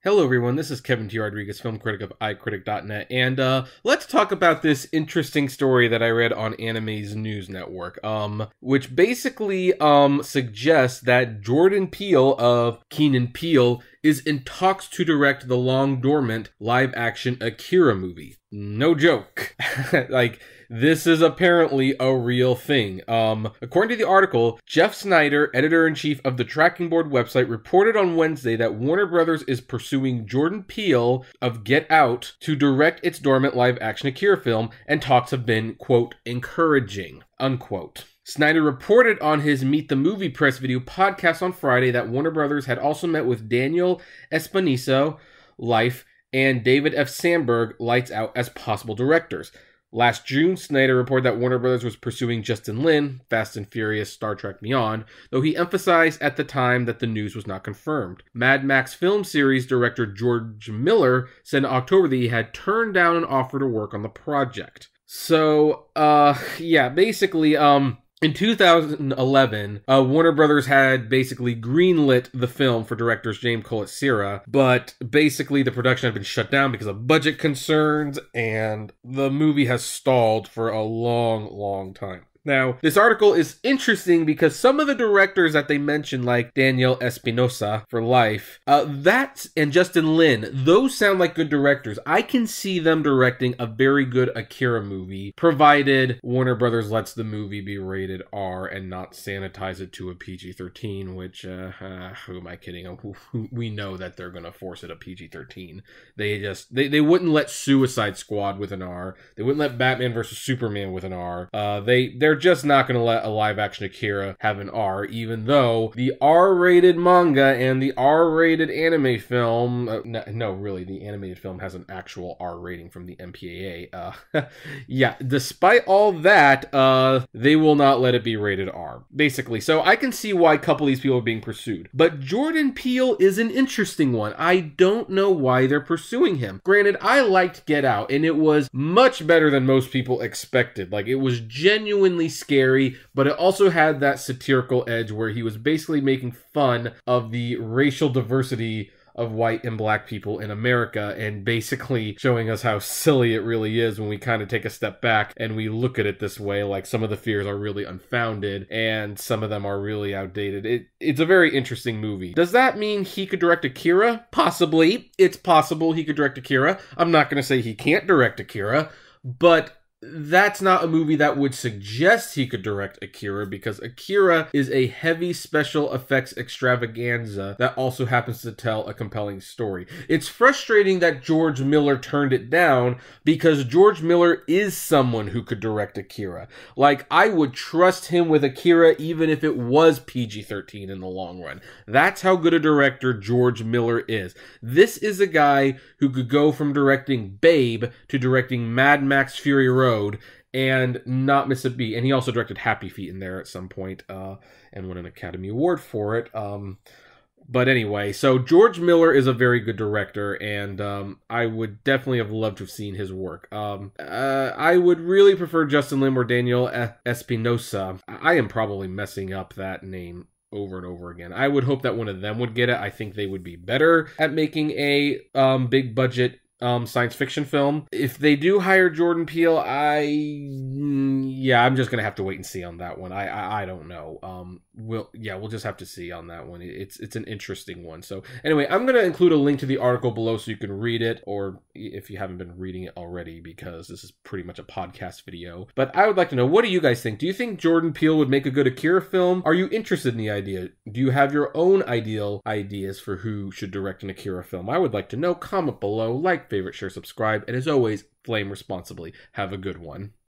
Hello everyone, this is Kevin T. Rodriguez, film critic of iCritic.net, and let's talk about this interesting story that I read on Anime's news network, which basically suggests that Jordon Peele of Key & Peele is in talks to direct the long-dormant live-action Akira movie. No joke. This is apparently a real thing. According to the article, Jeff Snyder, editor-in-chief of the Tracking Board website, reported on Wednesday that Warner Brothers is pursuing Jordon Peele of Get Out to direct its dormant live-action Akira film, and talks have been, quote, encouraging, unquote. Snyder reported on his Meet the Movie Press Video podcast on Friday that Warner Brothers had also met with Daniel Espinizo, Life, and David F. Sandberg, Lights Out, as possible directors. Last June, Snyder reported that Warner Brothers was pursuing Justin Lin, Fast and Furious, Star Trek Beyond, though he emphasized at the time that the news was not confirmed. Mad Max film series director George Miller said in October that he had turned down an offer to work on the project. So, basically, in 2011, Warner Brothers had basically greenlit the film for directors James Collet-Serra, but basically the production had been shut down because of budget concerns, and the movie has stalled for a long time. Now, this article is interesting because some of the directors that they mentioned, like Daniel Espinosa for Life, and Justin Lin, those sound like good directors. I can see them directing a very good Akira movie, provided Warner Brothers lets the movie be rated R and not sanitize it to a PG-13, which, who am I kidding? We know that they're going to force it a PG-13. They wouldn't let Suicide Squad with an R. They wouldn't let Batman vs. Superman with an R. They're just not going to let a live-action Akira have an R, even though the R-rated manga and the R-rated anime film... the animated film has an actual R rating from the MPAA. Despite all that, they will not let it be rated R, basically. So I can see why a couple of these people are being pursued. But Jordon Peele is an interesting one. I don't know why they're pursuing him. Granted, I liked Get Out, and it was much better than most people expected. It was genuinely scary, but it also had that satirical edge where he was basically making fun of the racial diversity of white and black people in America, and basically showing us how silly it really is when we kind of take a step back and we look at it this way. Like, some of the fears are really unfounded and some of them are really outdated. It's a very interesting movie. Does that mean he could direct Akira? Possibly. It's possible he could direct Akira. I'm not going to say he can't direct Akira, but that's not a movie that would suggest he could direct Akira, because Akira is a heavy special effects extravaganza that also happens to tell a compelling story. It's frustrating that George Miller turned it down, because George Miller is someone who could direct Akira. I would trust him with Akira even if it was PG-13 in the long run. That's how good a director George Miller is. This is a guy who could go from directing Babe to directing Mad Max Fury Road and not miss a beat. And he also directed Happy Feet in there at some point, and won an Academy Award for it. But anyway, so George Miller is a very good director, and I would definitely have loved to have seen his work. I would really prefer Justin Lin or Daniel Espinosa. I am probably messing up that name over and over again. I would hope that one of them would get it. I think they would be better at making a big budget science fiction film. If they do hire Jordon Peele, I'm just gonna have to wait and see on that one. I don't know. We'll just have to see on that one. It's an interesting one. So anyway, I'm gonna include a link to the article below so you can read it, or if you haven't been reading it already, because this is pretty much a podcast video. But I would like to know, what do you guys think? Do you think Jordon Peele would make a good Akira film? Are you interested in the idea? Do you have your own ideas for who should direct an Akira film? I would like to know. Comment below, like, favorite, share, subscribe, and as always, flame responsibly. Have a good one.